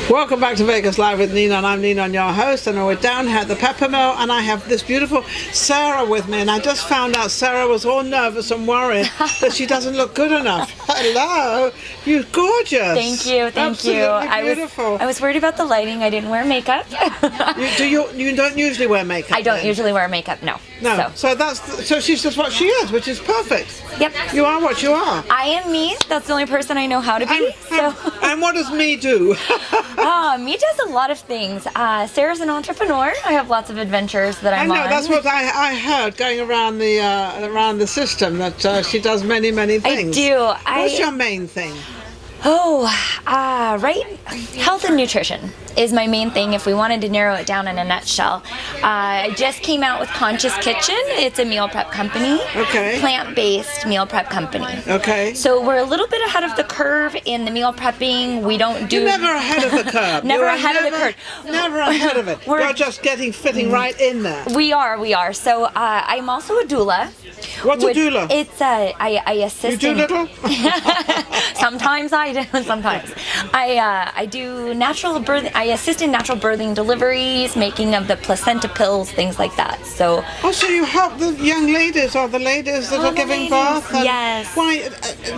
Welcome back to Vegas Live with Ninon. I'm Ninon, your host, and we're down here at the Pepper Mill, and I have this beautiful Sarah with me, and I just found out Sarah was all nervous and worried that she doesn't look good enough. Hello, you're gorgeous. Thank you, thank you. Beautiful. I was worried about the lighting. I didn't wear makeup. You don't usually wear makeup? I don't usually wear makeup, no. No, so she's just what she is, which is perfect. Yep. You are what you are. I am me. That's the only person I know how to be. And what does me do? Me does a lot of things. Sarah's an entrepreneur. I have lots of adventures that I'm on. I know, that's what I heard going around the system, that she does many things. I do. What's your main thing? Right? Health and nutrition is my main thing if we wanted to narrow it down in a nutshell. I just came out with Conscious Kitchen. It's a meal prep company. Okay. Plant-based meal prep company. Okay. So we're a little bit ahead of the curve in the meal prepping. We don't do... You're never ahead of the curve. Never ahead of the curve. Never ahead of it. You're just fitting right in there. We are. So I'm also a doula. What's a doula? It's I assist. You do little? Sometimes I do. Sometimes I do natural birth. I assist in natural birthing deliveries, making of the placenta pills, things like that. So. Oh, so you help the young ladies or the ladies that are giving birth? Yes. Why?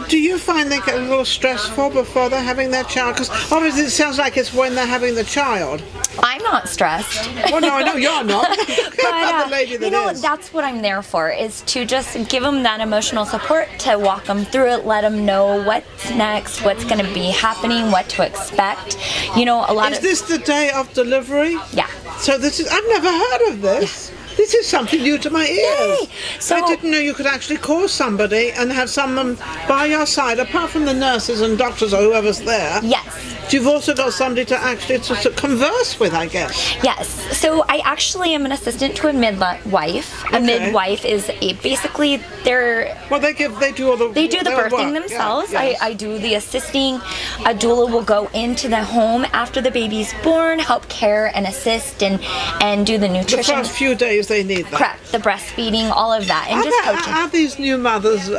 Do you find they get a little stressful before they're having their child? Because obviously it sounds like it's when they're having the child. I'm not stressed. Well, no, I know you're not. But the lady that is. That's what I'm there for, is to just give them that emotional support, to walk them through it, let them know what's next, what's going to be happening, what to expect. Is this the day of delivery? Yeah. So I've never heard of this. Yeah. This is something new to my ears. Yay. So, I didn't know you could actually call somebody and have someone by your side, apart from the nurses and doctors or whoever's there. Yes. You've also got somebody to actually to converse with, I guess. Yes. So I actually am an assistant to a midwife. Okay. A midwife is basically they're... Well, they do all the... They do the birthing work. themselves. Yeah, yes. I do the assisting. A doula will go into the home after the baby's born, help care and assist and do the nutrition. The first few days they need that. Correct. The breastfeeding, all of that, and coaching. Are these new mothers,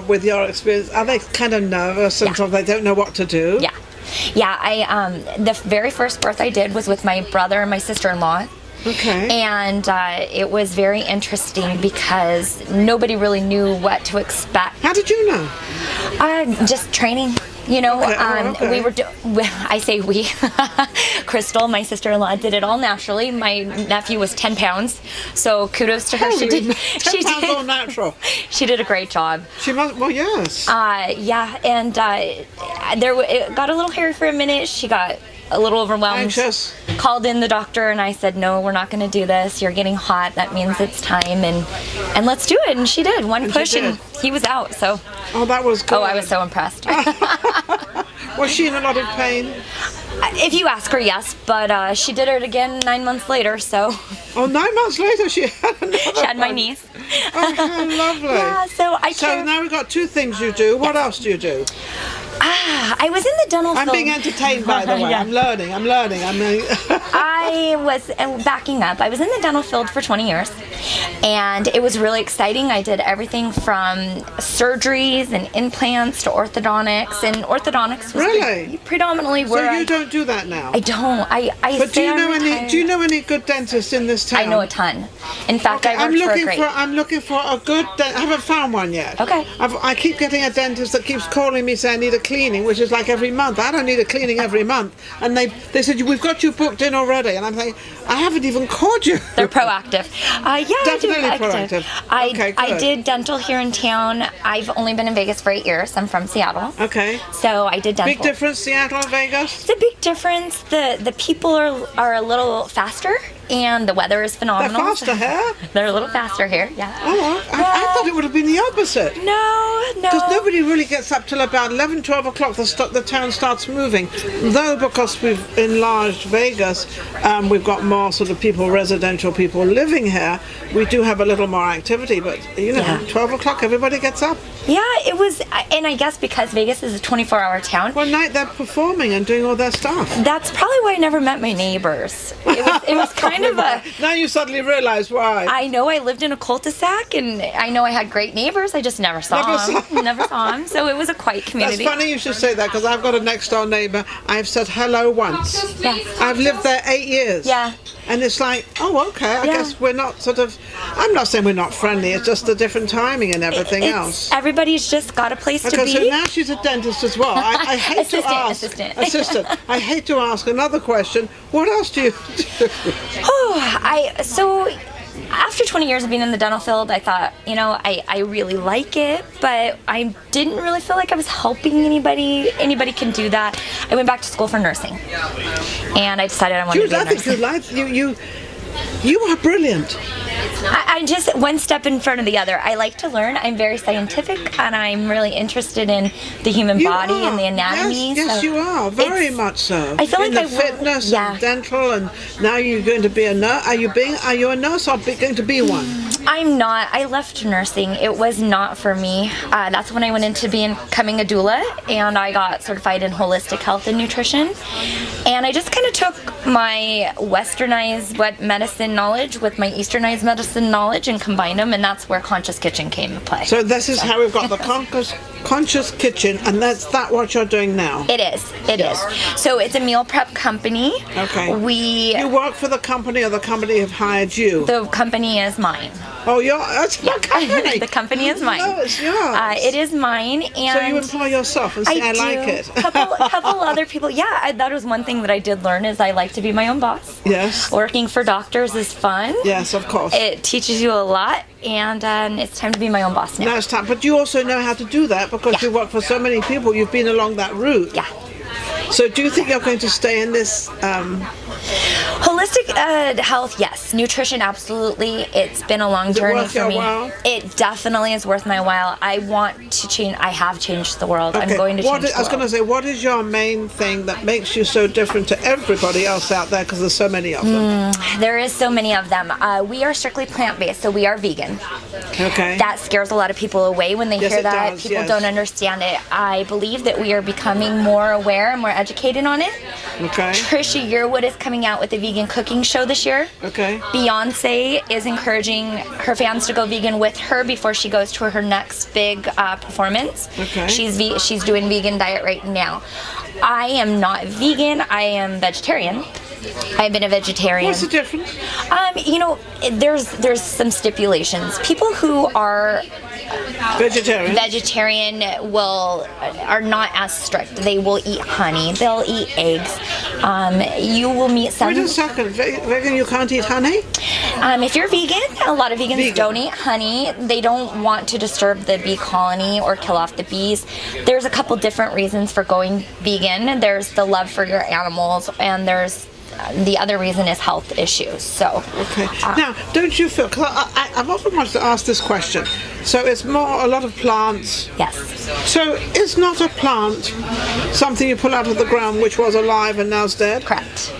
with your experience, are they kind of nervous and they don't know what to do? Yeah. Yeah, the very first birth I did was with my brother and my sister-in-law. Okay. And it was very interesting because nobody really knew what to expect. How did you know? Just training. Okay. We were. I say we. Crystal, my sister-in-law, did it all naturally. My nephew was 10 pounds, so kudos to her. She did. 10 pounds all natural. She did a great job. She must. Well, yes. Yeah, and it got a little hairy for a minute. She got a little overwhelmed. Anxious. Called in the doctor, and I said, "No, we're not going to do this. You're getting hot. That means it's time, and let's do it." And she did. One push, and he was out. So. Oh, that was good. Oh, I was so impressed. Was she in a lot of pain? If you ask her, yes, but she did it again 9 months later, so... Oh, 9 months later she had another She had my niece. Oh, how lovely. Yeah, so now we've got 2 things you do. What else do you do? I was in the dental field. I'm being entertained, by the way. Yeah. I'm learning. I was backing up. I was in the dental field for 20 years, and it was really exciting. I did everything from surgeries and implants to orthodontics, and orthodontics was predominantly where So you don't do that now? I don't. But do you know any good dentists in this town? I know a ton. In fact, I worked for a great... I'm looking for a good dentist. I haven't found one yet. Okay. I keep getting a dentist that keeps calling me saying I need a cleaning, which is like every month. I don't need a cleaning every month. And they said, we've got you booked in already. And I'm saying, I haven't even called you. They're proactive. Definitely proactive. I did dental here in town. I've only been in Vegas for 8 years. I'm from Seattle. Okay. So I did dental. Big difference, Seattle and Vegas? It's a big difference. The people are a little faster, and the weather is phenomenal. They're faster here? They're a little faster here, yeah. Oh, I thought it would have been the opposite. No. Because nobody really gets up till about 11, 12 o'clock. The town starts moving. Though because we've enlarged Vegas, we've got more sort of residential people living here, we do have a little more activity. But, 12 o'clock, everybody gets up. Yeah, it was, and I guess because Vegas is a 24-hour town. One night they're performing and doing all their stuff. That's probably why I never met my neighbors. It was kind of a... Now you suddenly realize why. I know I lived in a cul-de-sac, and I know I had great neighbors. I just never saw them. Never saw them. So it was a quiet community. That's funny you should say that, because I've got a next-door neighbor. I've said hello once. Yeah. I've lived there 8 years. Yeah. And it's like, oh, okay, I guess we're not sort of... I'm not saying we're not friendly, it's just a different timing and everything else. Everybody's just got a place to be. So now she's a dentist as well. I hate to ask... Assistant. I hate to ask another question. What else do you do? So after 20 years of being in the dental field, I thought, I really like it, but I didn't really feel like I was helping anybody. Anybody can do that. I went back to school for nursing, and I decided I wanted to be a nurse. You are brilliant. I just one step in front of the other. I like to learn. I'm very scientific, and I'm really interested in the human body and the anatomy. Yes, you are very much so. I feel like fitness and dental, and now you're going to be a nurse. Are you a nurse or going to be one? I'm not. I left nursing. It was not for me. That's when I went into becoming a doula, and I got certified in holistic health and nutrition. And I just kind of took my westernized medicine knowledge with my easternized medicine knowledge and combined them, and that's where Conscious Kitchen came into play. So this is how we've got the Conscious Kitchen, and that's what you're doing now? It is. So it's a meal prep company. Okay. You work for the company, or the company have hired you? The company is mine. Oh, it's your company. The company is mine. No, it's yours. It is mine, and so you employ yourself and say, I like it. couple other people. Yeah, that was one thing that I did learn is I like to be my own boss. Yes. Working for doctors is fun. Yes, of course. It teaches you a lot, and it's time to be my own boss now. Now it's time, but you also know how to do that because you work for so many people. You've been along that route. Yeah. So do you think you're going to stay in this? Holistic health, yes. Nutrition, absolutely. It's been a long journey for me. While? It definitely is worth my while. I want to change. I have changed the world. Okay. I'm going to change the world. I was going to say, what is your main thing that makes you so different to everybody else out there? Because there's so many of them. There is so many of them. We are strictly plant-based, so we are vegan. Okay. That scares a lot of people away when they hear that. Does, people don't understand it. I believe that we are becoming more aware and more educated on it. Okay. Trisha Yearwood is coming out with a vegan cooking show this year. Okay. Beyonce is encouraging her fans to go vegan with her before she goes to her next big performance. Okay. She's doing vegan diet right now. I am not vegan. I am vegetarian. I've been a vegetarian. What's the difference? There's some stipulations. People who are vegetarian are not as strict. They will eat honey. They'll eat eggs. You will meet some. Wait a second. Vegan, you can't eat honey? If you're vegan, a lot of vegans don't eat honey. They don't want to disturb the bee colony or kill off the bees. There's a couple different reasons for going vegan. There's the love for your animals, and there's the other reason is health issues. So okay. Now, don't you feel? Because I've often wanted to ask this question. So it's a lot of plants. Yes. So is not a plant something you pull out of the ground which was alive and now's dead? Correct.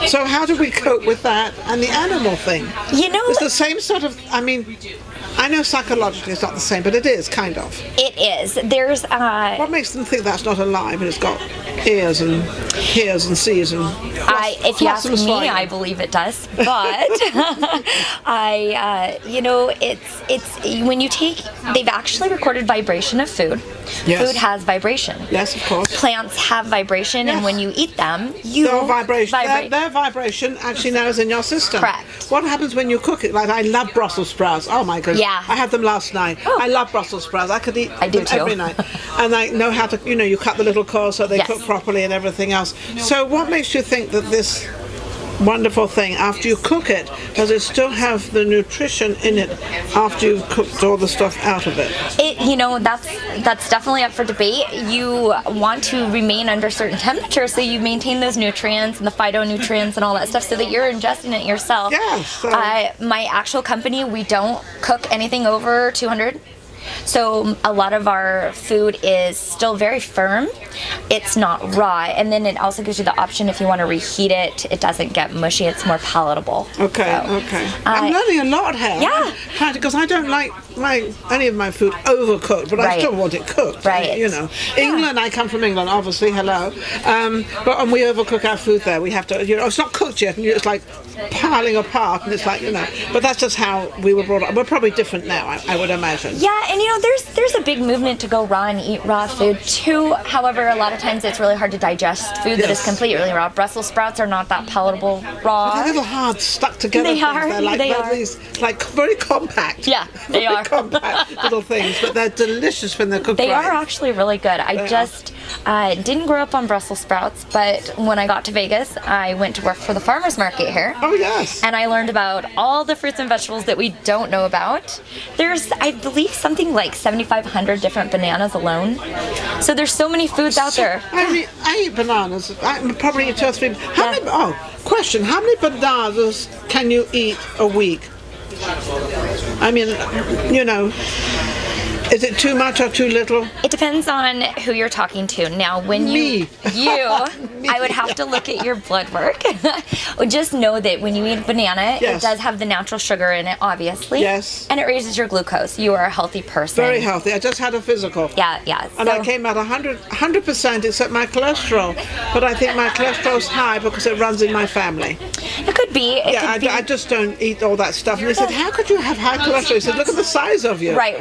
So how do we cope with that and the animal thing? It's the same sort of. I know psychologically it's not the same, but it is kind of. It is. There's. What makes them think that's not alive and it's got ears and hears and sees and? If you ask me, I believe it does. But it's when you take. They've actually recorded vibration of food. Yes. Food has vibration. Yes, of course. Plants have vibration, and when you eat them, their vibration actually now is in your system. Correct. What happens when you cook it? Like I love Brussels sprouts. Oh my goodness. Yeah. I had them last night. Oh. I love Brussels sprouts. I could eat them too. every night. And I know how to, you cut the little core so they cook properly and everything else. So what makes you think that this wonderful thing, after you cook it, does it still have the nutrition in it after you've cooked all the stuff out of it? That's definitely up for debate. You want to remain under certain temperatures so you maintain those nutrients and the phytonutrients and all that stuff so that you're ingesting it yourself. Yes. My actual company, we don't cook anything over 200. So a lot of our food is still very firm. It's not raw, and then it also gives you the option if you want to reheat it. It doesn't get mushy. It's more palatable. Okay. I'm learning a lot here. Yeah. Because I don't like any of my food overcooked, but I still want it cooked. Right. You know, England. I come from England, obviously. Hello, and we overcook our food there. We have to. You know, it's not cooked yet, and it's like piling apart, and it's like, you know. But that's just how we were brought up. We're probably different now, I would imagine. Yeah, and you know, there's a big movement to go raw and eat raw food too. However, a lot of times it's really hard to digest food that is completely raw. Brussels sprouts are not that palatable raw. They're a little hard stuck together. They are. They're like, they are. These, like very compact. Yeah, they very are. compact little things, but they're delicious when they're cooked They right. are actually really good. I just didn't grow up on Brussels sprouts, but when I got to Vegas, I went to work for the farmers market here. Oh, yes. And I learned about all the fruits and vegetables that we don't know about. There's, I believe, something like 7,500 different bananas alone. So there's so many foods out there. I eat bananas. I probably eat 2 or 3. Question. How many bananas can you eat a week? I mean, you know, is it too much or too little? It depends on who you're talking to. Now, when Me. I would have to look at your blood work. Just know that when you eat a banana, Yes. it does have the natural sugar in it, obviously. Yes. And it raises your glucose. You are a healthy person. Very healthy. I just had a physical. Yeah. And I came out 100% except my cholesterol. But I think my cholesterol's high because it runs in my family. It could be. I just don't eat all that stuff. And they said, how could you have high cholesterol? He said, look at the size of you. Right.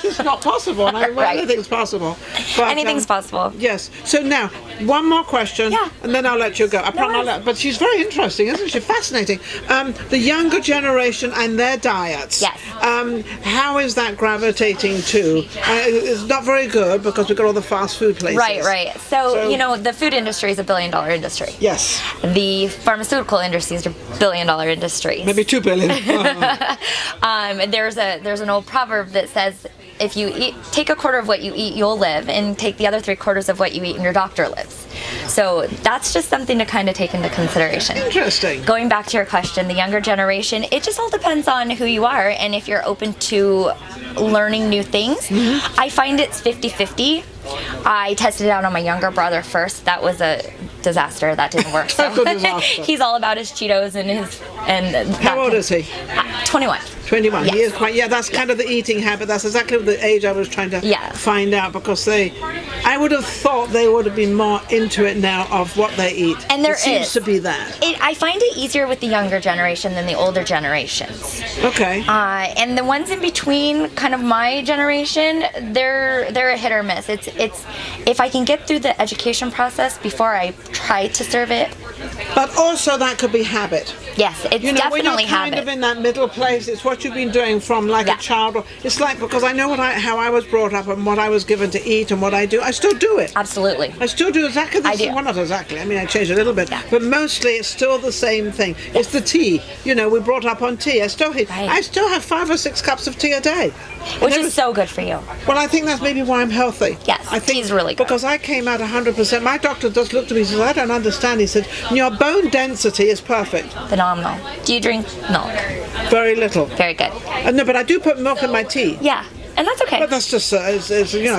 This is not possible. And I mean, well, Right. anything's possible. But, Anything's possible. Yes. So now, one more question, and then I'll let you go. But she's very interesting, isn't she? Fascinating. The younger generation and their diets. Yes. How is that gravitating to? It's not very good because we've got all the fast food places. Right. So, you know, the food industry is $1 billion industry. Yes. The pharmaceutical industry is $1 billion industry. Maybe 2 billion. There's an old proverb that says, if you take a quarter of what you eat, you'll live, and take the other 3/4 of what you eat, and your doctor lives. So that's just something to kind of take into consideration. Interesting. Going back to your question, the younger generation, it just all depends on who you are and if you're open to learning new things. Mm-hmm. I find it's 50-50. I tested it out on my younger brother first. That was a disaster. That didn't work. So he's all about his Cheetos and how old is he? 21. 21. Yes. He is quite. Yeah, that's kind of the eating habit. That's exactly the age I was trying to find out, because I would have thought they would have been more into it now of what they eat. And there seems to be that. I find it easier with the younger generation than the older generations. Okay. And the ones in between, kind of my generation, they're a hit or miss. It's if I can get through the education process before I try to serve it. But also that could be habit. Yes, it's when definitely you're kind of in that middle place, it's what you've been doing from like a child. It's like, because I know how I was brought up and what I was given to eat and what I do. I still do it. Absolutely. I still do exactly the same. do. Well, not exactly. I mean, I changed a little bit, but mostly it's still the same thing. It's the tea. You know, we're brought up on tea. I still have 5 or 6 cups of tea a day, which is so good for you. Well, I think that's maybe why I'm healthy. Yes, I think tea's really good. because I came out 100%. My doctor just looked at me and says, "I don't understand." He said, "Your bone density is perfect." Phenomenal. Do you drink milk? Very little. Very good. No, but I do put milk in my tea. Yeah. And that's okay. But that's just, I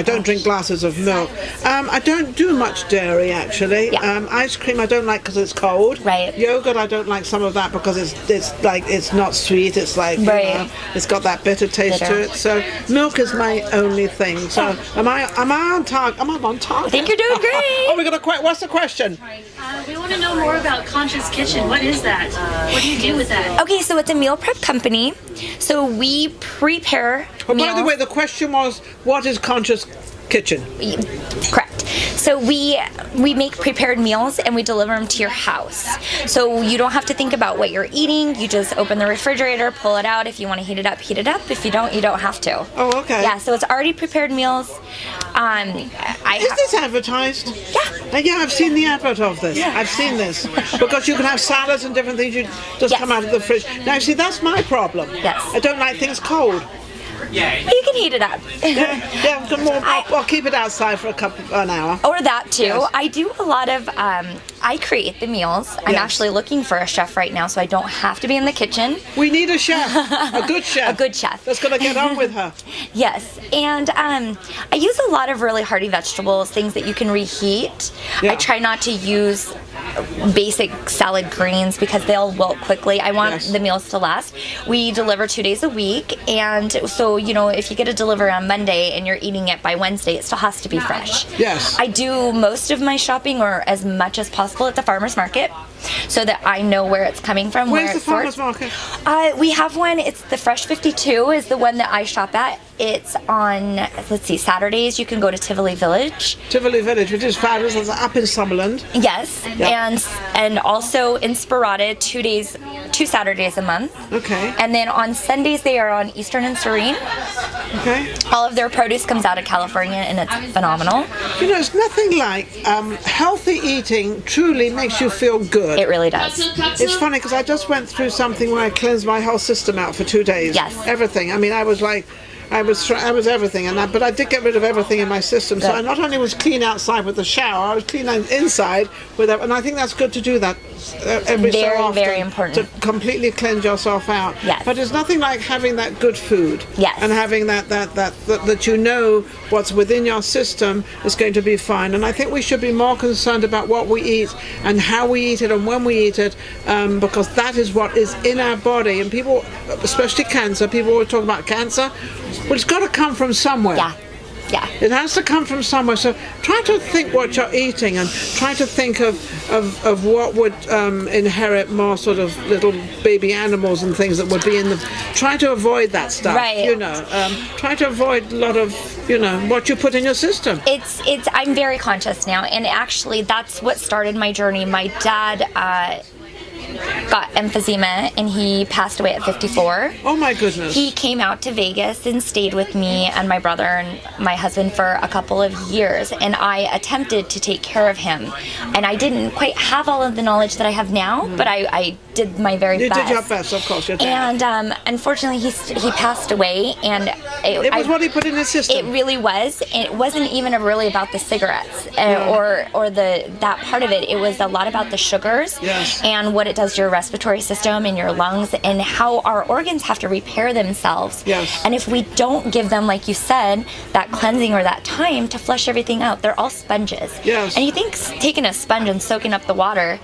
don't drink glasses of milk. I don't do much dairy, actually. Yeah. Ice cream I don't like because it's cold. Right. Yogurt I don't like some of that because it's not sweet. It's like, it's got that bitter taste to it. So milk is my only thing. So am I on target? Am I on target? I think you're doing great. We got what's the question? We want to know more about Conscious Kitchen. What is that? What do you do with that? Okay, so it's a meal prep company. So we prepare meals. By the way, the question was, what is Conscious Kitchen? Correct. So we make prepared meals and we deliver them to your house. So you don't have to think about what you're eating. You just open the refrigerator, pull it out. If you want to heat it up, heat it up. If you don't have to. Oh, okay. Yeah, so it's already prepared meals. Is this advertised? Yeah. Yeah, I've seen the advert of this. Yeah. I've seen this. Because you can have salads and different things. You just come out of the fridge. Now, see, that's my problem. Yes. I don't like things cold. You can heat it up. I'll keep it outside for an hour. Or that too. Yes. I do a lot of, I create the meals. I'm actually looking for a chef right now, so I don't have to be in the kitchen. We need a chef, a good chef. A good chef. That's going to get on with her. Yes, and I use a lot of really hearty vegetables, things that you can reheat. Yeah. I try not to use basic salad greens because they'll wilt quickly. I want Yes. the meals to last. We deliver 2 days a week, and so if you get a delivery on Monday and you're eating it by Wednesday, it still has to be fresh. Yes. I do most of my shopping, or as much as possible, at the farmer's market, so that I know where it's coming from. Where's where the it's farmer's sourced. market? We have one. It's the Fresh 52 is the one that I shop at. It's on, let's see, Saturdays you can go to Tivoli Village. Tivoli Village, which is fabulous. It's up in Summerland. Yes, and also Inspirata 2 Saturdays a month. Okay. And then on Sundays they are on Eastern and Serene. Okay. All of their produce comes out of California, and it's phenomenal. It's nothing like healthy eating truly makes you feel good. It really does. It's funny because I just went through something where I cleansed my whole system out for 2 days. Yes. Everything. I mean, I was everything, but I did get rid of everything in my system. So I not only was clean outside with the shower, I was clean inside with it, and I think that's good to do that every so Very, often. very important. To completely cleanse yourself out. Yes. But there's nothing like having that good food. Yes. And having that you know what's within your system is going to be fine. And I think we should be more concerned about what we eat and how we eat it and when we eat it, because that is what is in our body. And people, especially cancer, people always talk about cancer. Well, it's got to come from somewhere. Yeah. Yeah. It has to come from somewhere. So try to think what you're eating and try to think of what would inherit more sort of little baby animals and things that would be in the. Try to avoid that stuff. Right. Try to avoid a lot of what you put in your system. It's I'm very conscious now, and actually that's what started my journey. My dad got emphysema and he passed away at 54. Oh my goodness. He came out to Vegas and stayed with me and my brother and my husband for a couple of years, and I attempted to take care of him, and I didn't quite have all of the knowledge that I have now, but I did my very best. You did your best, of course, your dad. And unfortunately he passed away, and it was what he put in his system. It really was. It wasn't even really about the cigarettes or that part of it. It was a lot about the sugars and what it does to your respiratory system and your lungs, and how our organs have to repair themselves. Yes. And if we don't give them, like you said, that cleansing or that time to flush everything out, they're all sponges. Yes. And you think taking a sponge and soaking up the water,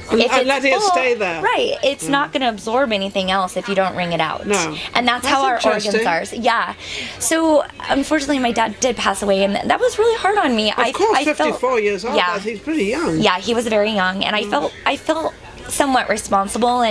and letting it stay there. Right. It's not going to absorb anything else if you don't wring it out. No. And that's how our organs are. Yeah. So, unfortunately, my dad did pass away, and that was really hard on me. Of course, 54 years old. Yeah. He's pretty young. Yeah, he was very young, and I felt somewhat responsible,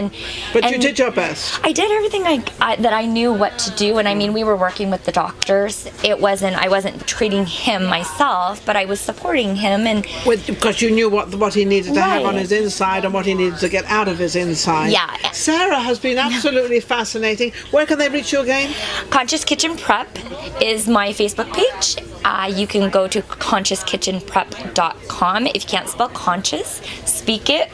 but you did your best. I did everything that I knew what to do, and I mean, we were working with the doctors. I wasn't treating him myself, but I was supporting him, and because you knew what he needed to have on his inside and what he needed to get out of his inside. Yeah. Sarah has been absolutely fascinating. Where can they reach you again? Conscious Kitchen Prep is my Facebook page. You can go to consciouskitchenprep.com. If you can't spell conscious, speak it.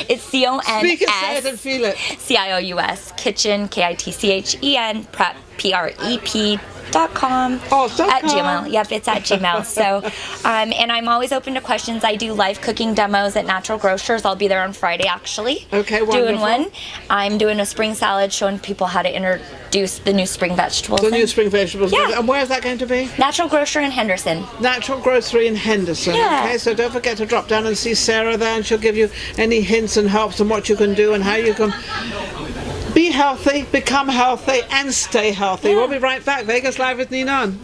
It's CONS. Speak it, say it, and feel it. CIOUS. Kitchen, KITCHEN, prep, PREP.com. Oh, at Gmail. Yep, it's at Gmail. So, and I'm always open to questions. I do live cooking demos at Natural Grocers. I'll be there on Friday, actually. Okay, wonderful. Doing one. I'm doing a spring salad, showing people how to introduce the new spring vegetables. The new spring vegetables. Yeah. And where is that going to be? Natural Grocery in Henderson. Natural Grocery in Henderson. Yeah. Okay, so don't forget to drop down and see Sarah there, and she'll give you any hints and helps on what you can do and how you can be healthy, become healthy, and stay healthy. Yeah. We'll be right back. Vegas Live with Ninon.